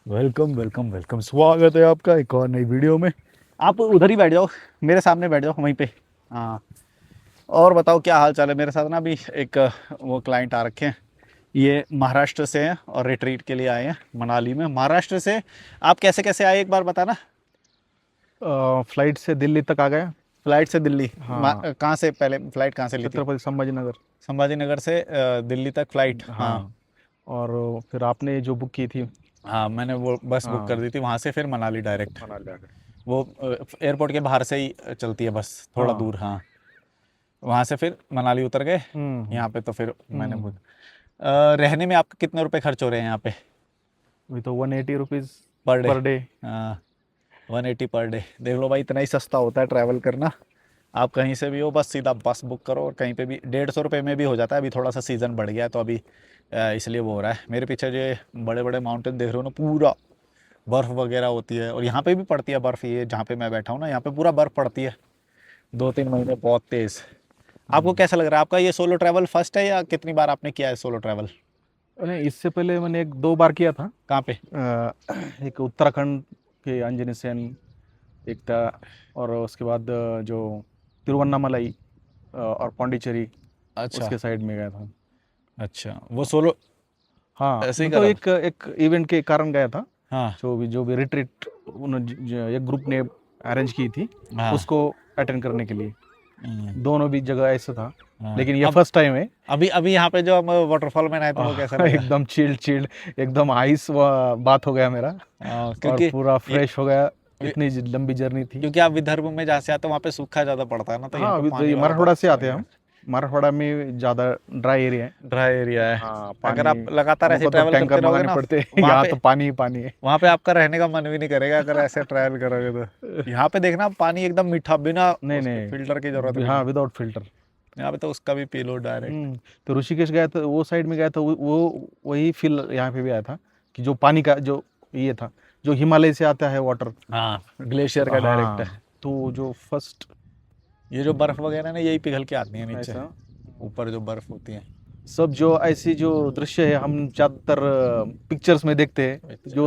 Welcome welcome welcome, स्वागत है आपका एक और नई वीडियो में। आप उधर ही बैठ जाओ, मेरे सामने बैठ जाओ वहीं पे। हाँ, और बताओ क्या हाल चाल है। मेरे साथ ना अभी एक वो क्लाइंट आ रखे हैं। ये महाराष्ट्र से हैं और रिट्रीट के लिए आए हैं मनाली में। महाराष्ट्र से आप कैसे कैसे आए, एक बार बताना। फ्लाइट से दिल्ली तक आ गया। फ्लाइट से दिल्ली? हाँ, कहाँ से, पहले फ्लाइट कहाँ से ली थी? छत्रपति संभाजी नगर। संभाजी नगर से दिल्ली तक फ्लाइट? हाँ। हाँ, और फिर आपने जो बुक की थी। हाँ, मैंने वो बस बुक कर हाँ, दी थी, वहाँ से फिर मनाली डायरेक्ट। मनाली आ गए। वो एयरपोर्ट के बाहर से ही चलती है बस, थोड़ा हाँ। दूर। हाँ, वहाँ से फिर मनाली उतर गए। हम्म। यहाँ पे तो फिर मैंने हम्म। रहने में आपके कितने रुपए खर्च हो रहे हैं यहाँ पे अभी तो 180 rupees per day? Per day. हाँ, 180 पर डे। देख लो भाई, इतना ही सस्ता होता है ट्रैवल करना। आप कहीं से भी हो, बस सीधा बस बुक करो और कहीं पे भी 150 रुपये में भी हो जाता है। अभी थोड़ा सा सीज़न बढ़ गया है तो अभी इसलिए वो हो रहा है। मेरे पीछे जो बड़े बड़े माउंटेन देख रहे हो ना, पूरा बर्फ़ वगैरह होती है। और यहाँ पे भी पड़ती है बर्फ़। ये जहाँ पे मैं बैठा हूँ ना, यहाँ पे पूरा बर्फ़ पड़ती है 2-3 महीने, बहुत तेज़। आपको हम्म। कैसा लग रहा है? आपका ये सोलो ट्रैवल फर्स्ट है या कितनी बार आपने किया है सोलो ट्रैवल? नहीं, इससे पहले मैंने एक दो बार किया था। कहाँ पे? एक उत्तराखंड के अंजनी सेन एक था, और उसके बाद जो तिरुवन्नामलाई और पौंडीचेरी, अच्छा। उसके साइड में गया था। अच्छा, वो सोलो हाँ, ऐसे ही मैं तो करा था? एक एक इवेंट के कारण गया था। हाँ। जो भी रिट्रीट एक ग्रुप ने अरेंज की थी, हाँ। उसको अटेंड करने के लिए। हम्म। दोनों भी जगह ऐसा था, हाँ, लेकिन ये अब फर्स्ट टाइम है। अभी अभी यहाँ पे जो हम वाटरफॉल में नहाए थे, वो कैसा लगा? एकदम चिल्ड चिल्ड, एकदम आइस बात हो गया मेरा। और क्योंकि पूरा ये फ्रेश हो गया। ये- इतनी लंबी जर्नी थी। क्योंकि आप विदर्भ में जहाँ से आते हो वहाँ पे सूखा ज़्यादा पड़ता है ना, तो यहाँ हाँ, पे अभी तो पानी ये वाला मराठवाड़ा बहुत से आते हैं बढ़िया हम। मराठवाड़ा में ज़्यादा ड्राई एरिया है। ड्राई एरिया है। हाँ, अगर पानी। आप लगातार ऐसे हमको तो ट्रैवल टैंकर करते रहोगे मंगाने ना, पड़ते हैं वहाँ यहाँ पे तो पानी ही पानी है। वहाँ पे आपका रहने का मन भी नहीं करेगा अगर ऐसे ट्रैवल करोगे तो। यहाँ पे देखना, पानी एकदम मीठा, बिना नहीं उसके फिल्टर की जरूरत नहीं, भी हाँ, नहीं। Without filter. यहाँ पे तो उसका भी पी लो डायरेक्ट। तो ऋषिकेश गया था, वो साइड में गया था, वो वही फील यहाँ पे भी आया था कि जो पानी का जो ये था, जो हिमालय से आता है वाटर। हाँ, ग्लेशियर का डायरेक्ट है। हाँ, तो जो फर्स्ट ये जो बर्फ वगैरह ना, यही पिघल के आती है नीचे, ऐसा ऊपर जो बर्फ होती है। सब जो ऐसी जो दृश्य है, हम ज़्यादातर पिक्चर्स में देखते हैं, जो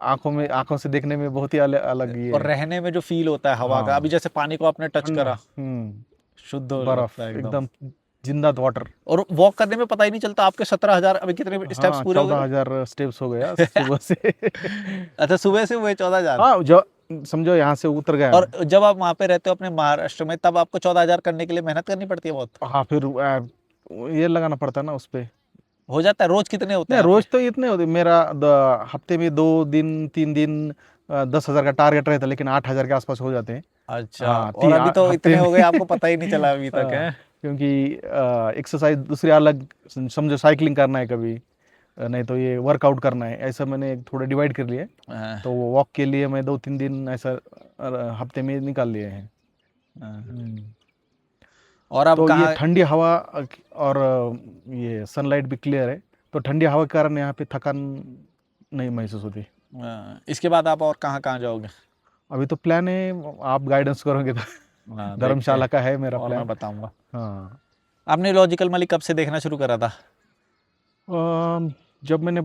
आंखों से देखने में बहुत ही अलग अलग ये और है। रहने में जो फील होता है हवा का, अभी हाँ, जैसे पानी को आपने टच ठंडा। करा, हम्म। शुद्ध लगता है बर्फ एकदम। एकदम, जिंदा वाटर। और वॉक करने में पता ही नहीं चलता आपके 17,000 अभी कितने स्टेप्स हाँ, पूरे हो गए 14,000 स्टेप्स हो गया सुबह से। अच्छा, सुबह से हुए 14,000? हाँ, जो समझो यहाँ से उतर गया और मैं। जब आप वहाँ पे रहते हो अपने महाराष्ट्र में, तब आपको 14,000 करने के लिए मेहनत करनी पड़ती है बहुत? हाँ, फिर ये लगाना पड़ता है ना उस पे। हो जाता है? रोज कितने होते नहीं, हैं आपके? रोज तो इतने होते मेरा। हफ्ते में 2 दिन 3 दिन 10,000 का टारगेट रहता है, लेकिन 8,000 के आसपास हो जाते हैं। अच्छा, हाँ, और अभी तो हफ्ते इतने में। हो गए आपको पता ही नहीं चला अभी तक है? क्योंकि एक्सरसाइज दूसरी अलग, समझो साइकिलिंग करना है कभी, नहीं तो ये वर्कआउट करना है, ऐसा मैंने थोड़ा डिवाइड कर लिया है। हाँ, तो वो वॉक के लिए मैं 2-3 दिन ऐसा हफ्ते में निकाल लिए हैं। हाँ। हम्म। और अब तो ये कहाँ? ठंडी हवा और ये सनलाइट भी क्लियर है, तो ठंडी हवा के कारण यहाँ पे थकान नहीं महसूस होती। इसके बाद आप और कहाँ कहाँ जाओगे? अभी तो प्लान है, आप गाइडेंस करोगे तो। हाँ, देखते धर्मशाला हैं। का है मेरा और मैं प्लान। बताऊंगा। हाँ। आपने लॉजिकल मलिक कब से देखना शुरू करा था? जब मैंने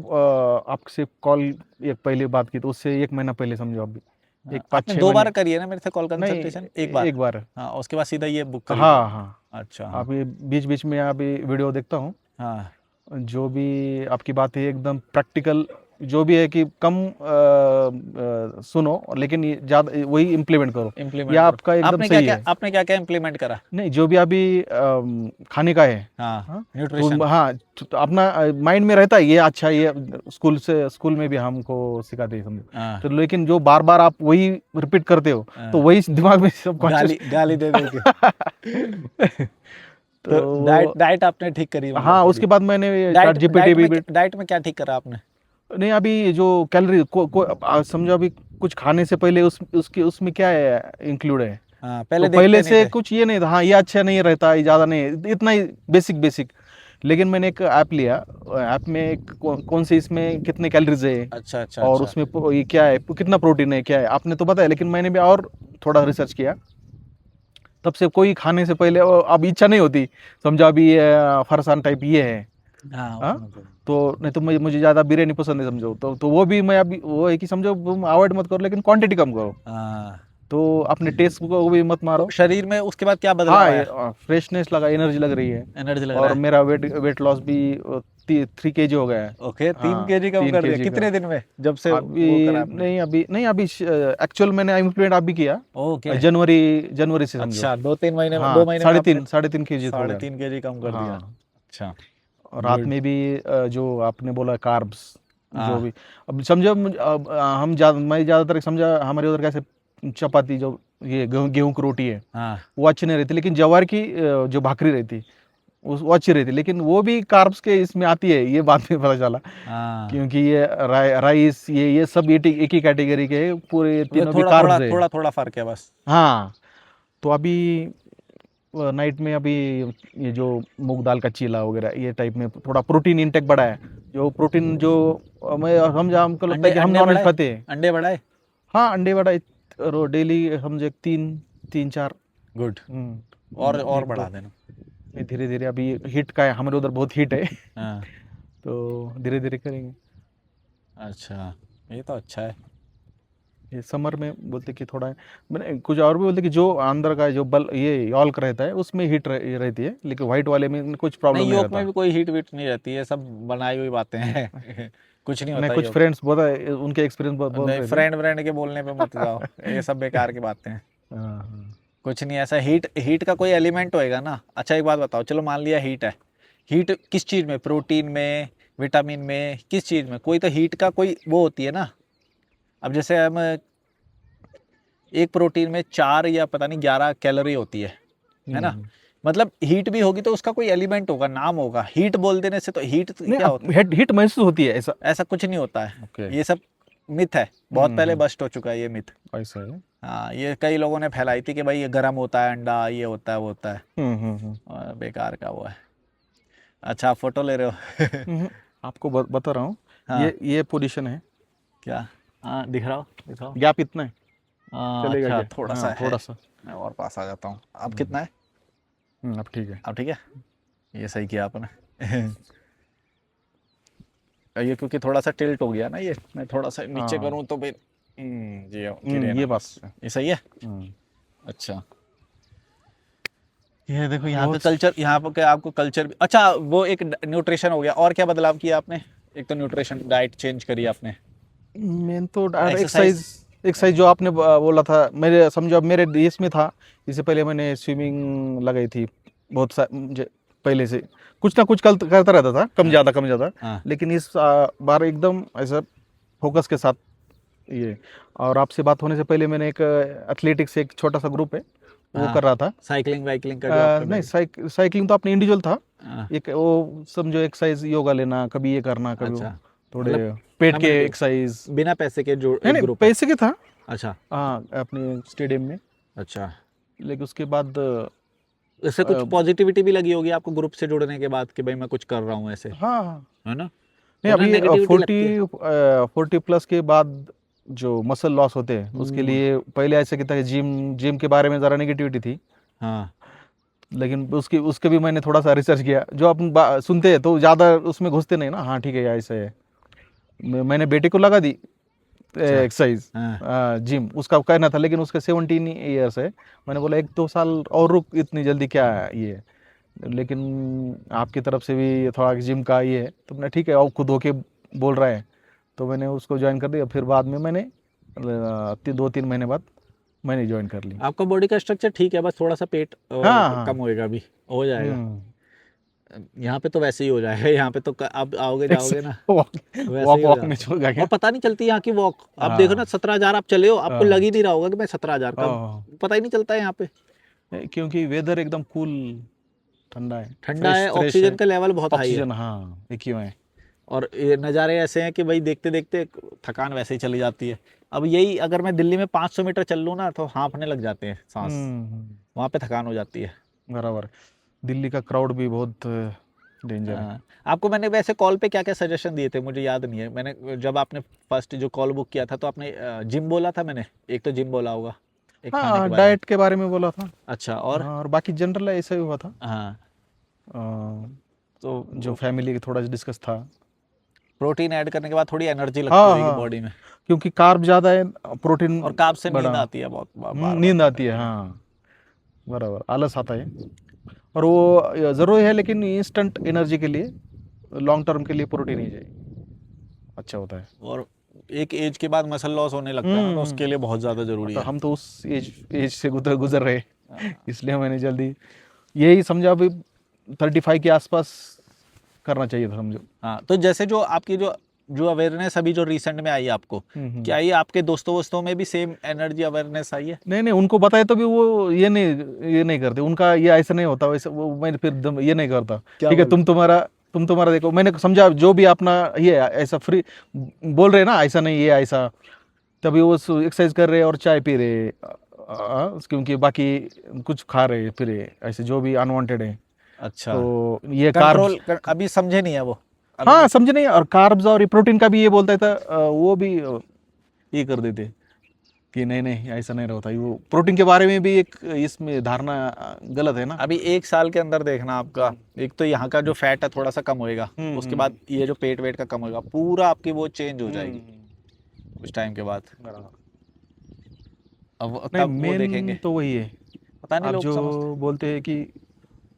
आपसे कॉल एक पहले बात की, तो उससे 1 महीना पहले समझो, अभी एक पाँच आपने छः 2 बार महीने करी है ना मेरे से कॉल नहीं, कंसल्टेशन? एक बार? एक बार। हाँ, उसके बाद सीधा ये बुक करी थी हाँ, आपने? हाँ। अच्छा, हाँ। अभी बीच बीच में अभी वीडियो देखता हूँ। हाँ, जो भी आपकी बात है एकदम प्रैक्टिकल, जो भी है कि कम सुनो, लेकिन ये ज़्यादा वही इम्प्लीमेंट करो। ये इम्प्लीमेंट करो। आपका एकदम सही है। आपने क्या क्या इम्प्लीमेंट करा? नहीं, जो भी अभी खाने का है। हाँ, हाँ, न्यूट्रिशन। तो हाँ, तो अपना माइंड में रहता है ये अच्छा, ये स्कूल में भी हमको सिखाते हैं समझो। हाँ, तो लेकिन जो बार बार आप वही रिपीट करते हो, तो हाँ। वही दिमाग में सबकॉन्शियस। गाली गाली दे दे के। तो तो डाइट वो, डाइट आपने ठीक करी मतलब हाँ, पूरी? उसके बाद मैंने डाइट चैट जीपीटी डाइट भी में डाइट में क्या ठीक करा आपने? नहीं, अभी जो कैलोरी समझो, अभी कुछ खाने से पहले उसके उसमें क्या है इंक्लूड है। हाँ, तो पहले देखते पहले नहीं से थे? कुछ ये नहीं था, हाँ ये अच्छा नहीं रहता, ये ज़्यादा नहीं, इतना ही बेसिक बेसिक। लेकिन मैंने एक ऐप लिया। ऐप में कौन से इसमें कितने कैलोरीज है, अच्छा, अच्छा, और अच्छा। उसमें ये क्या है, कितना प्रोटीन है, क्या है, आपने तो बताया, लेकिन मैंने भी और थोड़ा रिसर्च किया। तब से कोई खाने से पहले अब इच्छा नहीं होती, समझो अभी ये फरसान टाइप ये है, हाँ हाँ, उसमें तो तो नहीं तो मुझे ज़्यादा बिरयानी पसंद है समझो, तो वो भी मैं अभी वो है कि समझो तुम अवॉइड मत करो लेकिन क्वांटिटी कम करो, हाँ। तो अपने टेस्ट को भी मत तो मारो। शरीर में उसके बाद क्या बदलाव हाँ, आया? फ्रेशनेस लगा, एनर्जी लग रही है, एनर्जी लग और रहा है? मेरा वेट लॉस भी 3 kg हो गया है। ओके, 3 kg कम तीन कर दिया केजी का। कितने दिन में, जब से अभी वो करा आपने? नहीं अभी एक्चुअल मैंने इम्प्लीमेंट अभी किया, ओके। जनवरी जनवरी से समझो। अच्छा, 2-3 महीने में, हाँ, 2 महीने में साढ़े आपने तीन साढ़े तीन केजी हो साढ़े गया। 3 kg कम कर दिया? हाँ, अच्छा। और रात गुड। में भी जो आपने बोला कार्ब्स, जो हाँ भी, अब समझो अब मैं ज़्यादातर समझा हमारे उधर कैसे चपाती, जो ये गेहूं की रोटी है, हाँ वो अच्छी नहीं रहती, लेकिन जवार की जो भाकरी रहती, वो अच्छी रहती, लेकिन वो भी कार्ब्स के इसमें आती है, ये बाद में पता चला। हाँ। क्योंकि ये राइस, ये सब एक ही कैटेगरी के हैं, पूरे वे तीनों भी थोड़ा थोड़ा कार्ब्स है। थोड़ा थोड़ा फर्क है बस। हाँ, तो अभी नाइट में अभी ये जो मूंग दाल का चीला वगैरह, ये टाइप में थोड़ा प्रोटीन इंटेक बढ़ा है, जो प्रोटीन जो मैं हमको लगता अंडे है कि हम अंडे नॉनवेज बढ़ाए? खाते हैं। अंडे बढ़ाए? हाँ, अंडे बड़ा डेली हम जो तीन तीन चार। गुड। और एक दो, बढ़ा देना। धीरे धीरे, अभी हिट का है हमारे उधर, बहुत हिट है। हाँ। तो धीरे धीरे करेंगे। अच्छा, ये तो अच्छा है। ये समर में बोलते कि थोड़ा, मैंने कुछ और भी बोलते कि जो अंदर का जो बल ये यॉल्क रहता है उसमें हीट रहती है, लेकिन व्हाइट वाले में कुछ प्रॉब्लम नहीं, नहीं योग में रहता। भी कोई हीट वीट नहीं रहती है, सब बनाई हुई बातें हैं। कुछ नहीं नहीं, होता कुछ योग। फ्रेंड्स उनके एक्सपीरियंस बोल नहीं, रहे थे। फ्रेंड व्रेंड के बोलने पे मत जाओ, ये सब बेकार की बातें हैं। हाँ, हाँ। कुछ नहीं, ऐसा हीट हीट का कोई एलिमेंट होएगा ना। अच्छा एक बात बताओ, चलो मान लिया हीट है। हीट किस चीज़ में, प्रोटीन में, विटामिन में, किस चीज़ में? कोई तो हीट का कोई वो होती है ना। अब जैसे हम एक प्रोटीन में 4 या पता नहीं 11 कैलोरी होती है ना? हम्म। मतलब हीट भी होगी तो उसका कोई एलिमेंट होगा, नाम होगा। हीट बोल देने से तो हीट नहीं, क्या होता अब हिट महसूस होती है ऐसा। है? ऐसा कुछ नहीं होता है। ओके। ये सब मिथ है, बहुत पहले हम्म। बस्ट हो चुका है ये मिथ। ऐसा है। हाँ, ये कई लोगों ने फैलाई थी कि भाई ये गर्म होता है अंडा, ये होता है वो होता है। हम्म। और बेकार का वो है। अच्छा, आप फोटो ले रहे हो? हम्म। आपको बता रहा हूँ, हाँ। ये पोजीशन है। क्या? हाँ, दिख रहा हो, दिखाओ। गैप इतना है, चलेगा अच्छा, क्या? थोड़ा सा हाँ, है। थोड़ा सा। मैं और पास आ जाता हूँ। अब हम्म। कितना है? अब ठीक है। अब ठीक है। ये सही किया आपने। ये क्योंकि थोड़ा सा टिल्ट हो गया ना, ये मैं थोड़ा सा नीचे हाँ। करूँ तो फिर जी गिरे ना ये बात बस। है। ये सही है। हम्म। अच्छा, ये देखो यहाँ पे बहुत। कल्चर, यहाँ पे क्या आपको कल्चर भी अच्छा, वो एक न्यूट्रिशन हो गया, और क्या बदलाव किया आपने? एक तो न्यूट्रिशन, डाइट चेंज करी आपने। मेन तो एक्सरसाइज। एक्सरसाइज। एक्सरसाइज जो आपने बोला था, मेरे समझो अब मेरे देश में था, इससे पहले मैंने स्विमिंग लगाई थी, बहुत पहले से कुछ ना कुछ करता रहता था, कम हाँ ज़्यादा कम ज़्यादा। हाँ। लेकिन इस बार एकदम ऐसा फोकस के साथ ये। और आपसे बात होने से पहले मैंने एक एथलेटिक्स, एक छोटा सा ग्रुप है, वो हाँ, कर रहा था। साइकिलिंग वाइकलिंग का जो आपका नहीं, बैग। साइकिलिंग तो अपने इंडिविजुअल था। हाँ। एक वो समझो एक्सरसाइज, योगा लेना, कभी ये करना, कभी वो, अच्छा, थोड़े मतलब पेट के कम्युनिटी, एक्सरसाइज। बिना पैसे के जो नहीं एक नहीं, ग्रुप है। पैसे के था। अच्छा। हाँ, अपने स्टेडियम में। अच्छा, लेकिन उसके बाद इससे कुछ पॉजिटिविटी भी लगी होगी आपको ग्रुप से जुड़ने के बाद कि भाई मैं कुछ कर रहा हूँ ऐसे, हाँ, हाँ। है ना? नहीं, वरना अभी नेगेटिविटी लगती है। 40 प्लस के बाद जो मसल लॉस होते हैं, उसके हम्म। लिए पहले ऐसे कहता है, जिम जिम के बारे में ज़रा नेगेटिविटी थी। हाँ। लेकिन उसके उसके भी मैंने थोड़ा सा रिसर्च किया, जो आप सुनते हैं तो ज़्यादा उसमें घुसते नहीं ना। हाँ, ठीक है, ऐसे है। मैंने बेटे को लगा दी अच्छा। एक्सरसाइज, हाँ। जिम, उसका कहना था, लेकिन उसका 17 ईयर्स है। मैंने बोला 1-2 साल और रुक, इतनी जल्दी क्या है ये। लेकिन आपकी तरफ से भी थोड़ा जिम का ये है, तो मैंने ठीक है, और खुद होके बोल रहा है, तो मैंने उसको ज्वाइन कर दिया। फिर बाद में मैंने 2-3 महीने बाद मैंने ज्वाइन कर ली। आपका बॉडी का स्ट्रक्चर ठीक है, बस थोड़ा सा पेट हाँ, हाँ। कम होएगा, अभी हो जाएगा। हम्म। यहाँ पे तो वैसे ही हो जाएगा, यहाँ पे तो आप आओगे जाओगे ना, वॉक वैसे वॉक ही हो वॉक नहीं जाता है। छोड़ेगा और क्या? पता नहीं चलती यहाँ की वॉक, आप देखो ना, हाँ, 17,000 आप चले हो, आपको लग हाँ, ही नहीं रहा होगा कि मैं 17,000 का, हाँ। पता ही नहीं चलता है यहाँ पे। क्योंकि वेदर एकदम कूल, ठंडा है, ठंडा फ्रेश है, फ्रेश ऑक्सीजन है। का लेवल बहुत हाई है। ऑक्सीजन, हाँ, एक ही है। और ये नज़ारे ऐसे हैं कि भाई देखते देखते थकान वैसे ही चली जाती है। अब यही अगर मैं दिल्ली में 500 मीटर चल लूँ ना तो हाँफने लग जाते हैं सांस, वहाँ पे थकान हो जाती है। बराबर। दिल्ली का क्राउड भी बहुत डेंजर है। आपको मैंने वैसे कॉल पे क्या क्या सजेशन दिए थे मुझे याद नहीं है, मैंने जब आपने फर्स्ट जो कॉल बुक किया था तो आपने जिम बोला था, मैंने एक तो जिम बोला होगा, एक खाने हाँ, के बारे में। डाइट के बारे में बोला था। अच्छा, और? हाँ, और बाकी जनरल ऐसा ही हुआ था। हाँ। अ, तो जो फैमिली थोड़ा डिस्कस था। प्रोटीन ऐड करने के बाद थोड़ी एनर्जी लगती हाँ होगी हाँ, बॉडी में, क्योंकि कार्ब ज़्यादा है, प्रोटीन और कार्ब से बड़ा। नींद आती है बहुत बार बार नींद खाने आती है, के बाद। हाँ बराबर, आलस आता है। और वो ज़रूरी है, लेकिन इंस्टेंट एनर्जी के लिए, लॉन्ग टर्म के लिए प्रोटीन ही चाहिए, अच्छा होता है। और एक एज के बाद मसल लॉस होने लगता है ना, तो हम्म। उसके लिए बहुत ज़्यादा ज़रूरी तो है। हम तो उस एज से गुजर रहे, हाँ। इसलिए मैंने जल्दी यही समझा भी 35 के आसपास करना चाहिए था समझो। हाँ, तो जैसे जो आपकी जो जो अवेयरनेस अभी जो रिसेंट में आई है आपको, क्या ये आपके दोस्तों वोस्तों में भी सेम एनर्जी अवेयरनेस आई है? नहीं नहीं, उनको बताया तो भी वो ये नहीं करते, उनका ये ऐसा नहीं होता वैसे, वो मैं फिर ये नहीं करता। क्या ठीक है, बोल तुम तुम्हारा देखो, मैंने समझा जो भी अपना ये ऐसा फ्री बोल रहे हैं ना, ऐसा नहीं, ये ऐसा, तभी वो एक्सरसाइज कर रहे और चाय पी रहे, क्योंकि बाकी कुछ खा रहे फिर ऐसे जो भी अनवांटेड है। अच्छा, तो ये कार्ब्स, कंट्रोल अभी समझे नहीं है वो अभी हाँ भी। समझे नहीं, और कार्ब्स और प्रोटीन का भी ये बोलता था, वो भी ये कर देते कि नहीं नहीं ऐसा नहीं रहता, वो प्रोटीन के बारे में भी एक इसमें धारणा गलत है ना। अभी 1 साल के अंदर देखना आपका, एक तो यहाँ का जो फैट है थोड़ा सा कम होएगा, उसके बाद हम्म। ये जो पेट वेट का कम होएगा, पूरा आपकी वो चेंज हो जाएगी हम्म, कुछ टाइम के बाद। बराबर। अब नहीं, तब वो मेन देखेंगे, तो वही है। पता नहीं आप लोग जो समझते बोलते हैं कि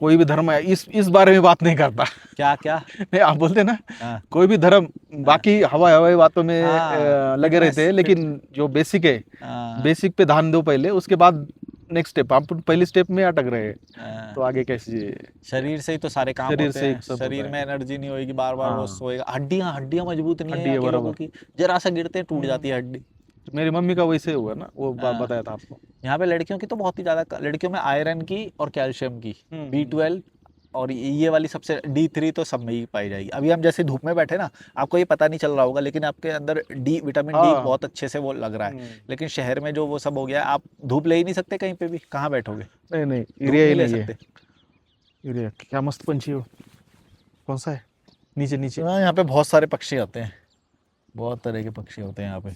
कोई भी धर्म है, इस बारे में बात नहीं करता। क्या क्या। नहीं, आप बोलते हैं ना, हाँ कोई भी धर्म, हाँ बाकी हवाई हवाई बातों में हाँ, लगे रहते फिटनेस हैं, फिट, लेकिन जो बेसिक है, हाँ बेसिक पे ध्यान दो पहले, उसके बाद नेक्स्ट स्टेप। आप पहले स्टेप में अटक रहे हैं, हाँ। तो आगे कैसे? शरीर से ही तो सारे काम शरीर होते से हैं, एक सब होता शरीर है। में एनर्जी नहीं होएगी, बार बार वो हाँ, सोएगा, हड्डियां हड्डियां मजबूत नहीं है हड्डी यहाँ है के लोगों बराबर। की, जरा सा गिरते हैं टूट जाती है हड्डी। मेरी मम्मी का वैसे हुआ ना, वो हाँ, बताया था आपको। यहाँ पे लड़कियों की तो बहुत ही ज़्यादा, लड़कियों में आयरन की और कैल्शियम की, B12, और ये वाली सबसे D3 तो सब में ही पाई जाएगी। अभी हम जैसे धूप में बैठे ना, आपको ये पता नहीं चल रहा होगा, लेकिन आपके अंदर विटामिन डी हाँ। बहुत अच्छे से वो लग रहा है। लेकिन शहर में जो वो सब हो गया है, आप धूप ले ही नहीं सकते कहीं पे भी, कहाँ बैठोगे, नहीं नहीं, धूप एरिया ही नहीं ले नहीं है। सकते। एरिया क्या मस्त पंछी हो, कौन सा है? नीचे नीचे। हाँ, यहाँ पे बहुत सारे पक्षी आते हैं, बहुत तरह के पक्षी होते हैं यहाँ पे।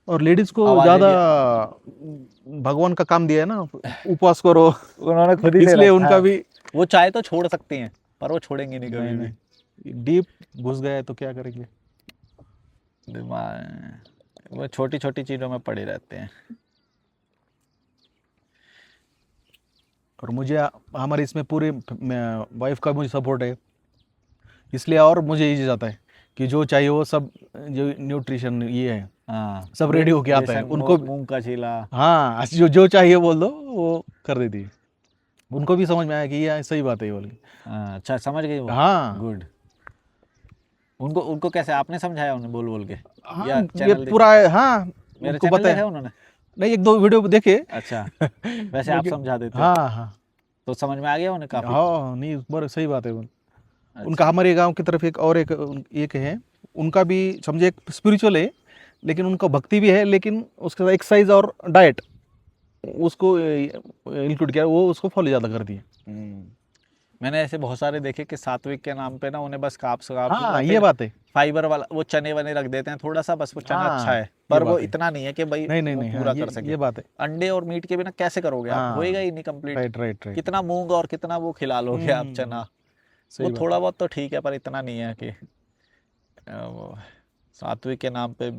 और लेडीज को आवाजें ज्यादा भी, भगवान का काम दिया है ना, उपवास करो, उन्होंने खुद ही ले इसलिए रखा उनका है। भी। वो चाहे तो छोड़ सकती हैं, पर वो छोड़ेंगे नहीं नहीं कभी भी। नहीं, डीप घुस गए तो क्या करेंगे? दिमाग वो छोटी छोटी चीज़ों में पड़े रहते हैं। और मुझे हमारे इसमें पूरे वाइफ का मुझे सपोर्ट है, इसलिए और मुझे इजी जाता है कि जो चाहिए वो सब, जो न्यूट्रिशन ये है, हाँ, सब रेडी होके आता है बेसन उनको। मूंग का चीला। हाँ, जो जो चाहिए बोल दो, वो कर देती है। उनको भी समझ में आया कि ये सही बात है ये वाली। हाँ, अच्छा समझ गई वो। हाँ गुड। उनको उनको कैसे आपने समझाया उन्हें बोल बोल के, हाँ, या ये चैनल देखे? पूरा हाँ, मेरे उनको चैनल देखे बताया। उन्होंने? नहीं, एक दो वीडियो देखे। अच्छा, वैसे आप लेकिन समझा देते हो हाँ हाँ तो समझ में आ गया उन्हें काफ़ी। हाँ, नहीं बड़े सही बात है। उनका अच्छा, हमारे गांव की तरफ एक और एक है, उनका भी समझे एक स्पिरिचुअल है, लेकिन उनका भक्ति भी है, लेकिन उसके साथ एक्सरसाइज और डाइट उसको इंक्लूड किया, वो उसको फॉलो ज़्यादा कर दिए। मैंने ऐसे बहुत सारे देखे कि सात्विक के नाम पे ना उन्हें बस काप्स काप्स हाँ, या ये फिर बात है। फाइबर वाला वो चने वने रख देते हैं थोड़ा सा, बस वो चना अच्छा हाँ, है, ये पर वो बात है। इतना नहीं है कि भाई नहीं नहीं वो नहीं, हाँ, पूरा ये कर सके। ये बात है। अंडे और मीट के बिना कैसे करोगे आप, होएगा हाँ, ही नहीं कंप्लीट। Right right right. कितना मूंग और कितना वो खिला लोगे आप चना, वो सही बात थोड़ा है। बहुत तो ठीक है, पर इतना नहीं है कि वो सात्विक के नाम पे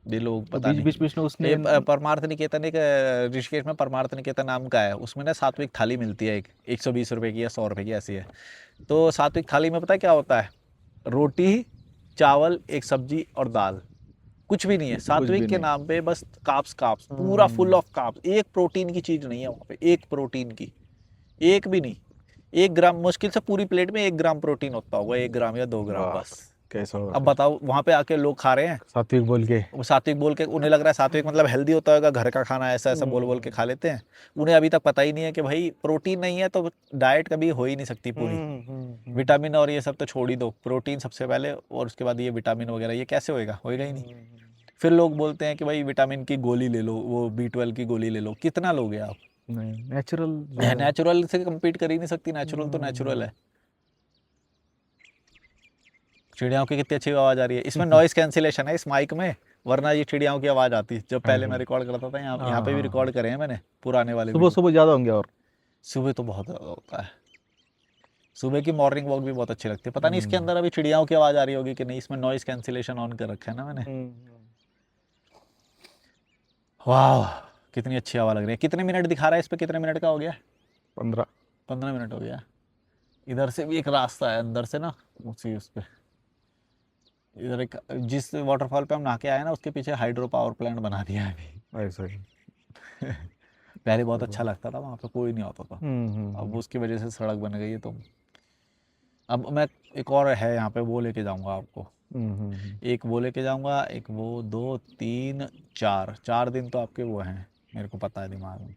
भी लोग तो पता बीच नहीं। बीच बीच में उसने ये परमार्थ निकेतन एक ऋषिकेश में परमार्थ निकेतन नाम का है, उसमें ना सात्विक थाली मिलती है, एक 120 रुपए की या 100 रुपए की ऐसी है। तो सात्विक थाली में पता है क्या होता है? रोटी, चावल, एक सब्जी और दाल, कुछ भी नहीं है। कुछ सात्विक भी के नहीं। नाम पे बस काप्स काप्स, पूरा फुल ऑफ काप्स, एक प्रोटीन की चीज नहीं है वहाँ पे, एक प्रोटीन की, एक भी नहीं। 1 ग्राम, मुश्किल से पूरी प्लेट में 1 ग्राम प्रोटीन होता होगा, 1 ग्राम या 2 ग्राम बाप बस। रे, कैसा होगा अब फिर? बताओ वहाँ पे आके लोग खा रहे हैं, सात्विक बोल के। वो सात्विक बोल के उन्हें लग रहा है सात्विक मतलब हेल्दी होता होगा, घर का खाना, ऐसा ऐसा बोल बोल के खा लेते हैं। उन्हें अभी तक पता ही नहीं है कि भाई प्रोटीन नहीं है तो डाइट कभी हो ही नहीं सकती पूरी। विटामिन और ये सब तो छोड़ ही दो, प्रोटीन सबसे पहले और उसके बाद ये विटामिन वगैरह, ये कैसे होएगा, होएगा ही नहीं। फिर लोग बोलते हैं कि भाई विटामिन की गोली ले लो, वो B12 की गोली ले लो, कितना लोगे आप? नहीं, नेचुरल जो है। नेचुरल से compete कर ही नहीं सकती, नेचुरल तो नेचुरल है। चिड़ियाओं की कितनी अच्छी आवाज़ आ रही है, इसमें नॉइस कैंसिलेशन है इस माइक में, वरना ये चिड़ियाओं की आवाज़ आती जब पहले मैं रिकॉर्ड करता था। यहाँ यहाँ पे भी हाँ, रिकॉर्ड करे हैं मैंने पुराने वाले सुबह वीडियो। सुबह ज़्यादा होंगे और। सुबह तो बहुत ज़्यादा होता है। सुबह की मॉर्निंग वॉक भी बहुत अच्छी लगती है। पता नहीं इसके हम्म। अंदर अभी चिड़ियाओं की आवाज़ आ रही होगी कि नहीं, इसमें नॉइज़ कैंसिलेशन ऑन कर रखा है ना मैंने। वाह, कितनी अच्छी हवा लग रही है। कितने मिनट दिखा रहा है इस पे, कितने मिनट का हो गया? 15। 15 मिनट हो गया। इधर से भी एक रास्ता है अंदर से ना, उसी उस पे इधर एक, जिस वाटरफॉल पे हम नहा के आए ना उसके पीछे हाइड्रो पावर प्लांट बना दिया है अभी। ऐसा ही। पहले बहुत चलो। अच्छा लगता था, वहाँ पे कोई नहीं होता था। अब उसकी वजह से सड़क बन गई है, तो अब मैं, एक और है यहाँ पे, वो लेके जाऊँगा आपको। एक वो लेके जाऊँगा, एक वो, 2 3 4 4 दिन तो आपके वो हैं, मेरे को पता है दिमाग में।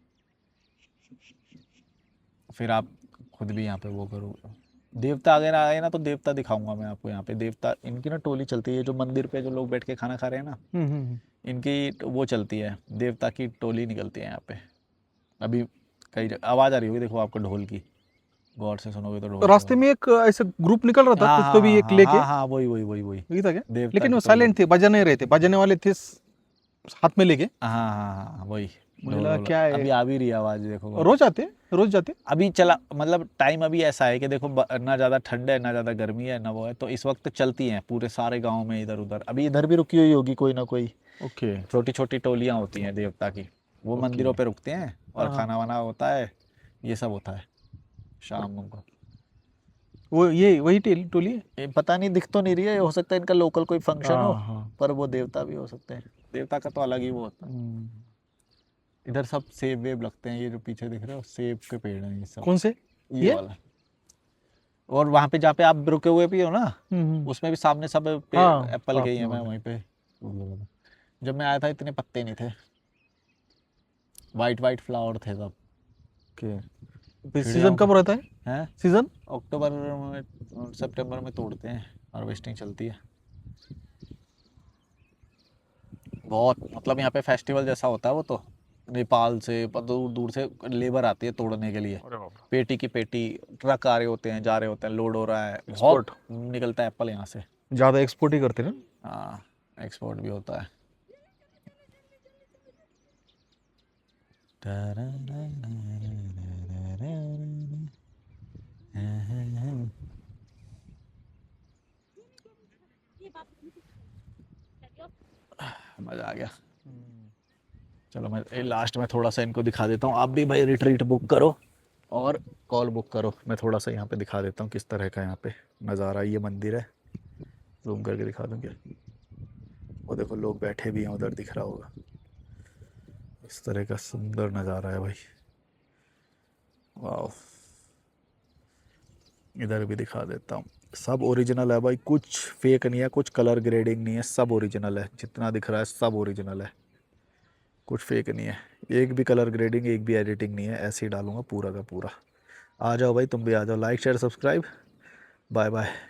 फिर आप खुद भी यहाँ पे वो करो। देवता अगर आए ना तो देवता दिखाऊंगा मैं आपको। यहाँ पे देवता, इनकी ना टोली चलती है, जो मंदिर पे जो लोग बैठ के खाना खा रहे हैं ना, इनकी वो चलती है, देवता की टोली निकलती है यहाँ पे। अभी कई आवाज़ आ रही होगी, देखो आपको ढोल की, गौर से सुनोगे तो ढोल की रास्ते आवाज़। में एक ऐसे ग्रुप निकल रहा था हाँ कुछ हाँ तो भी हाँ एक हाँ लेके। हाँ हाँ, वही वही था क्या? देवता लेकिन की वो टोली। साइलेंट थे, बजा नहीं रहे थे, बजाने वाले थे हाथ में लेके। हाँ हाँ हाँ हाँ, वही मुझे ढोल लगा ढोल। क्या है। अभी आ भी रही है आवाज़, देखो गौर से। रोज आते, रोज जाते। अभी चला, मतलब टाइम अभी ऐसा है कि देखो, ना ज़्यादा ठंड है ना ज़्यादा गर्मी है ना वो है, तो इस वक्त चलती हैं पूरे सारे गांव में, इधर उधर। अभी इधर भी रुकी हुई होगी कोई ना कोई, ओके। छोटी छोटी टोलियाँ होती हैं देवता की, वो ओके। मंदिरों पे रुकते हैं और हाँ, खाना वाना होता है, ये सब होता है शाम को। वो ये वही टोली है। ये पता नहीं, दिख तो नहीं रही है, हो सकता है इनका लोकल कोई फंक्शन हो, हाँ हाँ। पर वो देवता भी हो सकते हैं। देवता का तो अलग ही वो होता है। इधर सब सेब वेब लगते हैं, ये जो पीछे दिख रहे हो सेब के पेड़ हैं ये सब, कौन से? ये ये। वाला। और वहाँ पे जहाँ पे आप रुके हुए भी हो ना, हम्म। उसमें भी सामने सब पे हाँ, एप्पल के ही साथ है। में मैं वाले। वहीं पे, जब मैं आया था इतने पत्ते नहीं थे, वाइट वाइट फ्लावर थे सब। ओके। सीजन चिड़ियाओं के कब रहता है? हैं, सीजन? अक्टूबर में सितंबर में तोड़ते हैं, हार्वेस्टिंग चलती है। बहुत, मतलब यहाँ पे फेस्टिवल जैसा होता है वो तो। नेपाल से दूर दूर से लेबर आती है तोड़ने के लिए, अरे बाप पेटी की पेटी, ट्रक आ रहे होते हैं जा रहे होते हैं, लोड हो रहा है, रे। बहुत एक्सपोर्ट। निकलता है एप्पल यहाँ से। ज़्यादा एक्सपोर्ट ही करते हैं ना। हाँ, एक्सपोर्ट भी होता है। मज़ा आ गया। चलो मैं लास्ट में थोड़ा सा इनको दिखा देता हूँ, आप भी भाई रिट्रीट बुक करो और कॉल बुक करो। मैं थोड़ा सा यहाँ पे दिखा देता हूँ किस तरह का यहाँ पे नज़ारा। ये मंदिर है, जूम करके दिखा दूँ क्या? वो देखो लोग बैठे भी हैं उधर, दिख रहा होगा। इस तरह का सुंदर नज़ारा है भाई, वाह। इधर भी दिखा देता हूँ, सब ओरिजिनल है भाई, कुछ फेक नहीं है, कुछ कलर ग्रेडिंग नहीं है, सब ओरिजिनल है। जितना दिख रहा है सब ओरिजिनल है, कुछ फेक नहीं है। एक भी कलर ग्रेडिंग, एक भी एडिटिंग नहीं है, ऐसे ही डालूंगा पूरा का पूरा। आ जाओ भाई, तुम भी आ जाओ। Like share subscribe, bye bye.